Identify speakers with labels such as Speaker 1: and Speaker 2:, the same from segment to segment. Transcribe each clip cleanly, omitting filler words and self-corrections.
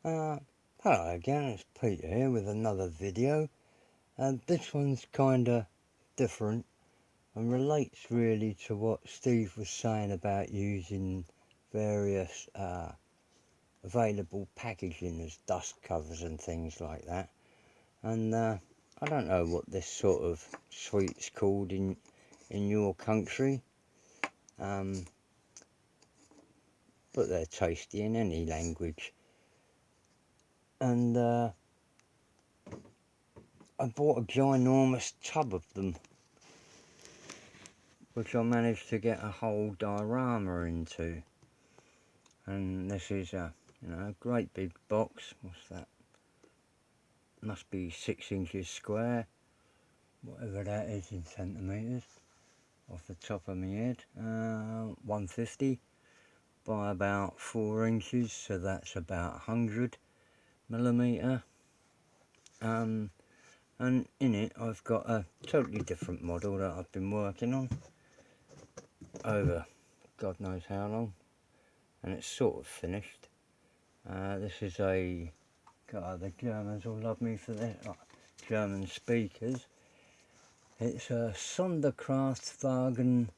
Speaker 1: Uh, Hello again, it's Peter here with another video, and this one's kinda different and relates really to what Steve was saying about using various available packaging as dust covers and things like that. And I don't know what this sort of sweet's called in your country, um, but they're tasty in any language. And I bought a ginormous tub of them, which I managed to get a whole diorama into. And this is a great big box. What's that? Must be 6 inches square, whatever that is in centimetres, off the top of my head. 150 by about 4 inches, so that's about 100 millimetre. And in it I've got a totally different model that I've been working on over God knows how long, and it's sort of finished. This is a, God, the Germans will love me for this, German speakers. It's a Sonderkraftwagen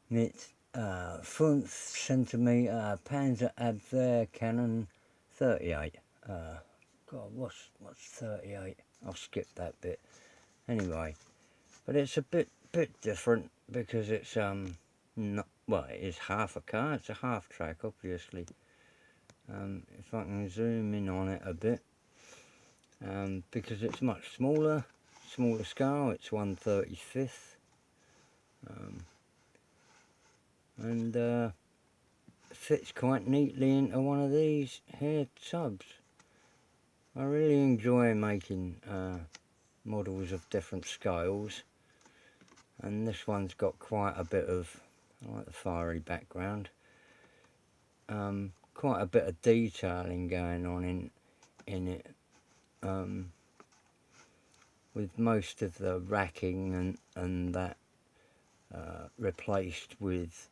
Speaker 1: mit 5 centimeter Panzerabwehr Cannon 38. God, what's 38? I'll skip that bit. Anyway, but it's a bit different because it's not, well, it is half a car. It's a half track, obviously. If I can zoom in on it a bit, because it's much smaller scale. It's 1/35th, and fits quite neatly into one of these here tubs. I really enjoy making models of different scales, and this one's got quite a bit of, I like the fiery background, quite a bit of detailing going on in it, with most of the racking and that replaced with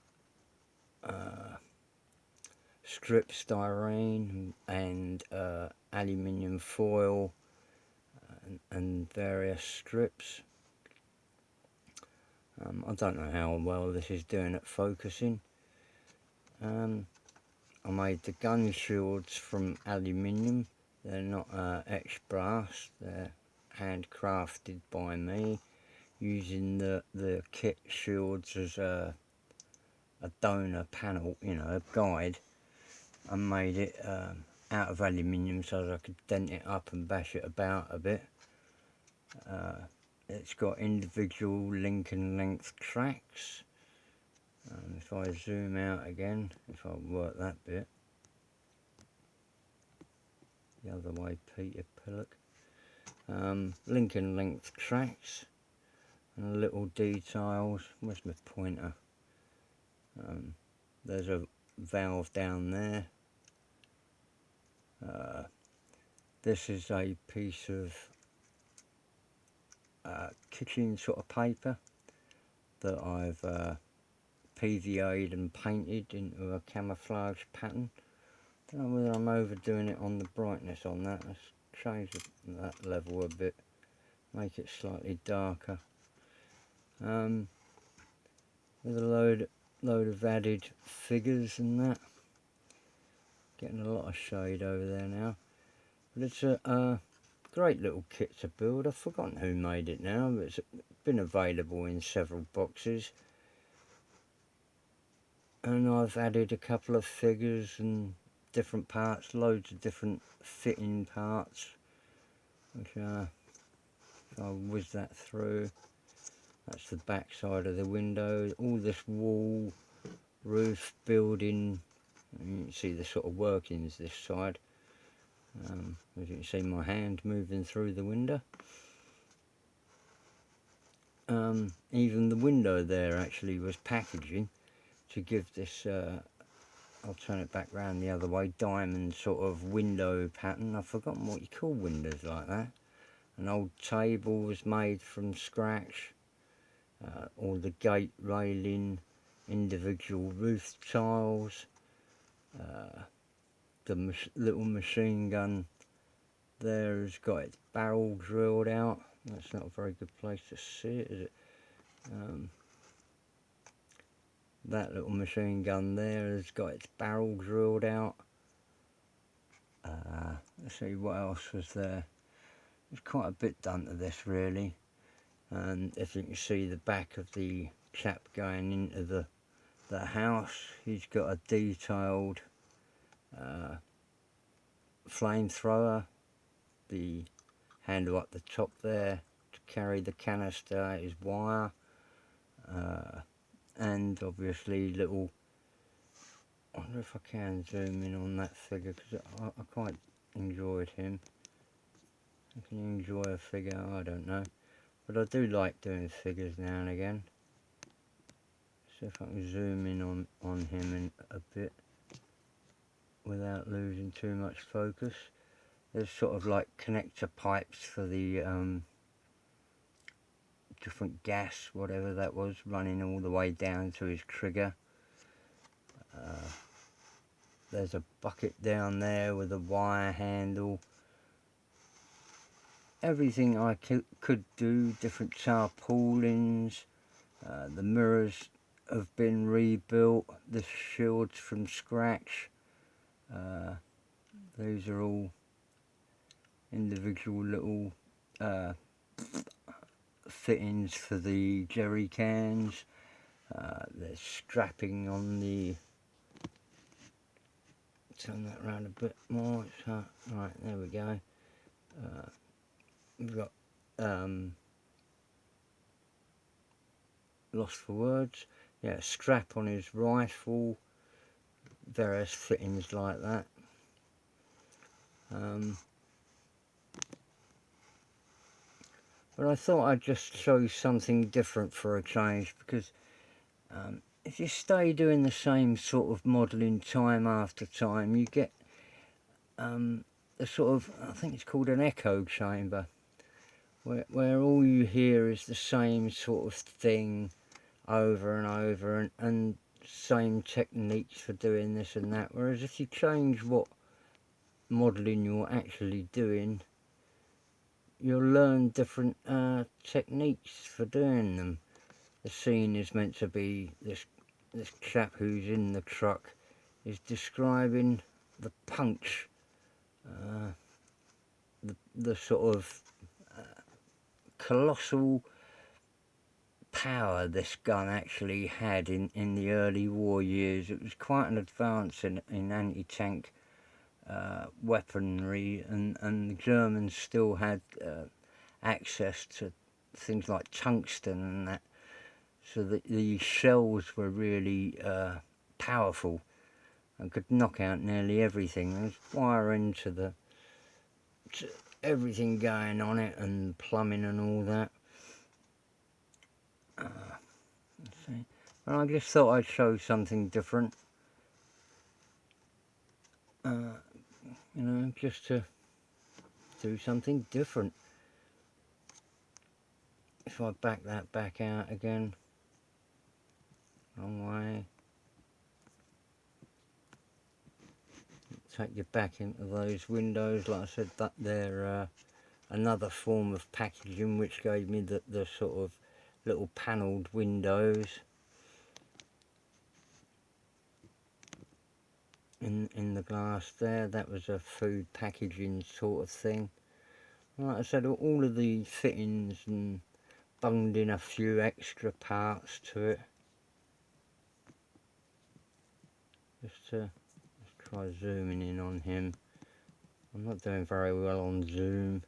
Speaker 1: strip styrene and aluminium foil and various strips. I don't know how well this is doing at focusing. I made the gun shields from aluminium. They're not etched brass, they're handcrafted by me, using the kit shields as a donor panel, a guide. I made it out of aluminium so that I could dent it up and bash it about a bit. It's got individual link and length tracks. If I zoom out again, if I work that bit, the other way, Peter Pillock. Link and length tracks and little details. Where's my pointer? There's a valve down there. This is a piece of kitchen sort of paper that I've PVA'd and painted into a camouflage pattern. Don't know whether I'm overdoing it on the brightness on that. Let's change that level a bit, make it slightly darker. With a load of added figures and that. Getting a lot of shade over there now. But it's a great little kit to build. I've forgotten who made it now, but it's been available in several boxes. And I've added a couple of figures and different parts, loads of different fitting parts, which if I whiz that through, that's the back side of the window. All this wall, roof, building, and you can see the sort of workings this side. As you can see, my hand moving through the window. Even the window there actually was packaging to give this, I'll turn it back round the other way, diamond sort of window pattern. I've forgotten what you call windows like that. An old table was made from scratch. All the gate railing, individual roof tiles, the little machine gun there has got its barrel drilled out. That's not a very good place to see it, is it? That little machine gun there has got its barrel drilled out. Let's see what else was there. There's quite a bit done to this really, and if you can see the back of the chap going into the house, he's got a detailed flamethrower, the handle up the top there to carry the canister is wire, and obviously little, I wonder if I can zoom in on that figure because I quite enjoyed him. I can enjoy a figure, I don't know, but I do like doing figures now and again. See if I can zoom in on him in a bit without losing too much focus. There's sort of like connector pipes for the different gas, whatever that was, running all the way down to his trigger. There's a bucket down there with a wire handle. Everything I could do, different tarpaulins. The mirrors have been rebuilt, the shields from scratch. These are all individual little fittings for the jerry cans. There's strapping on the, turn that around a bit more, right, there we go. We've got lost for words, yeah, strap on his rifle, various fittings like that. But I thought I'd just show you something different for a change, because if you stay doing the same sort of modelling time after time, you get a sort of, I think it's called an echo chamber, where all you hear is the same sort of thing over and over, and same techniques for doing this and that. Whereas if you change what modelling you're actually doing, you'll learn different techniques for doing them. The scene is meant to be this chap who's in the truck is describing the punch, the sort of colossal power this gun actually had in the early war years. It was quite an advance in anti-tank weaponry, and the Germans still had access to things like tungsten and that, so that the shells were really powerful and could knock out nearly everything. There's wiring to everything going on it, and plumbing and all that. Let's see. And I just thought I'd show something different. You know, just to do something different. If I back that back out again, wrong way, take you back into those windows. Like I said, that they're another form of packaging which gave me the sort of little panelled windows in the glass there. That was a food packaging sort of thing. Like I said, all of the fittings and bunged in a few extra parts to it. Just to, let's try zooming in on him. I'm not doing very well on zoom.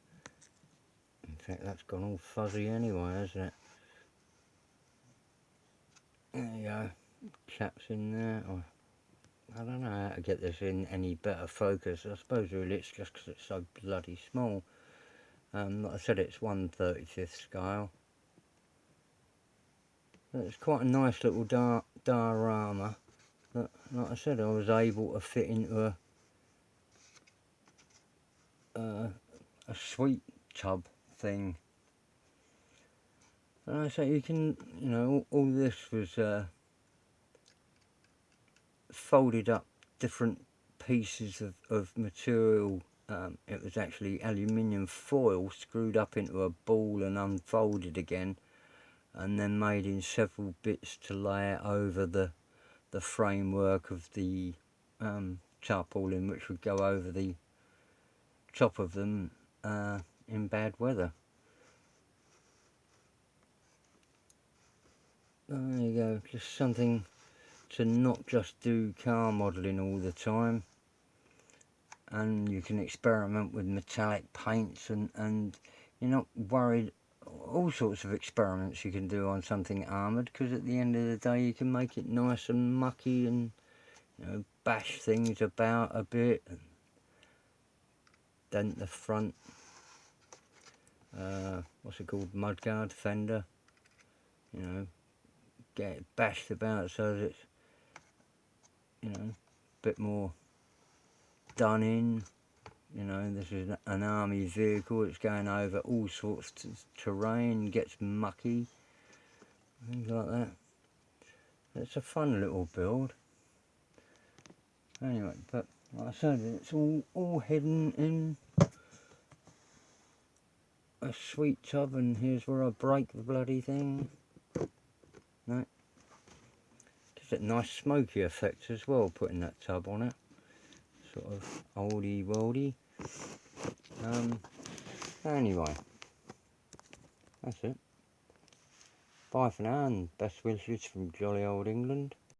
Speaker 1: In fact, that's gone all fuzzy anyway, hasn't it? There you go. Chap's in there. Oh, I don't know how to get this in any better focus. I suppose really it's just because it's so bloody small. Like I said, it's 1/35th scale. But it's quite a nice little diorama. But like I said, I was able to fit into a sweet tub thing. And I say you can, you know, all this was folded up different pieces of material. It was actually aluminium foil screwed up into a ball and unfolded again, and then made in several bits to lay it over the framework of the tarpaulin, which would go over the top of them in bad weather. There you go, just something to not just do car modelling all the time, and you can experiment with metallic paints, and you're not worried. All sorts of experiments you can do on something armoured, because at the end of the day you can make it nice and mucky, and bash things about a bit and dent the front what's it called, mudguard fender, get it bashed about so that it's a bit more done in. This is an army vehicle, it's going over all sorts of terrain, gets mucky, things like that. It's a fun little build. Anyway, but like I said, it's all hidden in a sweet tub, and here's where I break the bloody thing. No. Gives it a nice smoky effect as well, putting that tub on it. Sort of oldie worldy. Anyway, that's it. Bye for now, and best wishes from jolly old England.